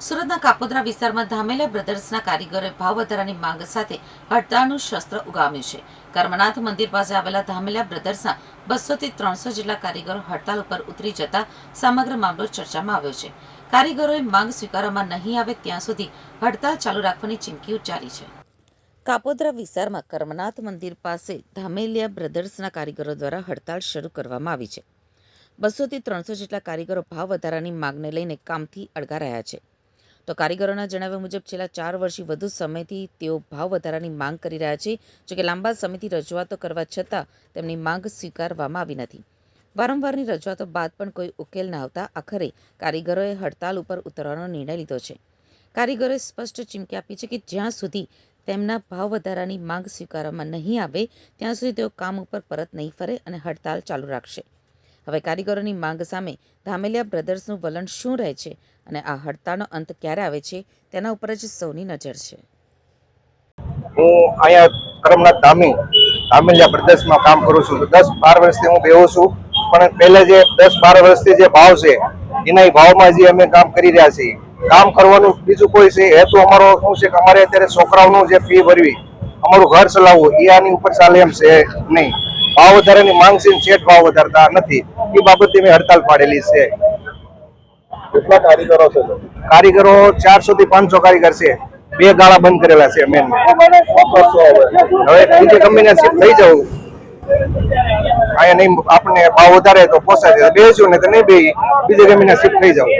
સુરતના કાપોદ્રા વિસ્તારમાં ધામેલા બ્રધર્સના કારીગરોએ ભાવ વધારાની માંગ સાથે હડતાળનું શસ્ત્ર ઉગામ્યું છે। કર્મનાથ મંદિર પાસે આવેલા ધામેલા બ્રધર્સના 200 થી 300 જેટલા કારીગરો હડતાળ ઉપર ઉતરી જતા સમગ્ર મામલો ચર્ચામાં આવ્યો છે। કારીગરોએ માંગ સ્વીકારવામાં નહીં આવે ત્યાં સુધી હડતાળ ચાલુ રાખવાની ચીમકી ઉચ્ચારી છે। કાપોદ્રા વિસ્તારમાં કર્મનાથ મંદિર પાસે ધામેલિયા બ્રધર્સના કારીગરો દ્વારા હડતાળ શરૂ કરવામાં આવી છે। 200 થી 300 જેટલા કારીગરો ભાવ વધારાની માંગને લઈને કામથી અડગા રહ્યા છે। તો કારીગરોના જણાવ્યા મુજબ છેલ્લા 4 વર્ષથી વધુ સમયથી તેઓ ભાવ વધારાની માંગ કરી રહ્યા છે। જોકે લાંબા સમયથી રજૂઆતો કરવા છતાં તેમની માંગ સ્વીકારવામાં આવી નથી। વારંવારની રજૂઆતો બાદ પણ કોઈ ઉકેલ ન આવતા આખરે કારીગરોએ હડતાળ ઉપર ઉતરવાનો નિર્ણય લીધો છે। કારીગરોએ સ્પષ્ટ ચીમકી આપી છે કે જ્યાં સુધી તેમના ભાવ વધારાની માંગ સ્વીકારવામાં નહીં આવે ત્યાં સુધી તેઓ કામ ઉપર પરત નહીં ફરે અને હડતાળ ચાલુ રાખશે। હવે કારીગરોની માંગ સામે ધામેલિયા બ્રધર્સનું વલણ શું રહે છે અને આ હડતાળનો અંત ક્યારે આવે છે તેના ઉપર જ સૌની નજર છે। હું અહીંયા કરમનાથ ધામેલિયા બ્રધર્સમાં કામ કરું છું। 10-12 વર્ષથી હું બેહું છું, પણ પહેલા જે 10-12 વર્ષથી જે ભાવ છે એના ભાવમાં જે અમે કામ કરી રહ્યા છીએ। કામ કરવાનું બીજું કોઈ છે હેતુ અમારો શું છે કે અમારે અત્યારે છોકરાઓનું જે ફી ભરવી, અમારું ઘર ચલાવવું એ આની ઉપર ચાલે એમ છે નહીં। ભાવ વધારાની માંગ છે, શેઠ ભાવ વધારતા નથી, એ બાબતે મેં હડતાલ પાડેલી છે। કેટલા કારીગરો છે? કારીગરો 400 થી 500 કારીગર છે। 2 ગાળા બંધ કરેલા છે મેન। હવે બીજી કંપનીને શિફ્ટ થઈ જવું, અહીંયા નહીં આપણને ભાવ વધારે તો પોસાય છે, બેસું ને તો નહીં બે બીજી કંપનીને શિફ્ટ થઈ જાવ।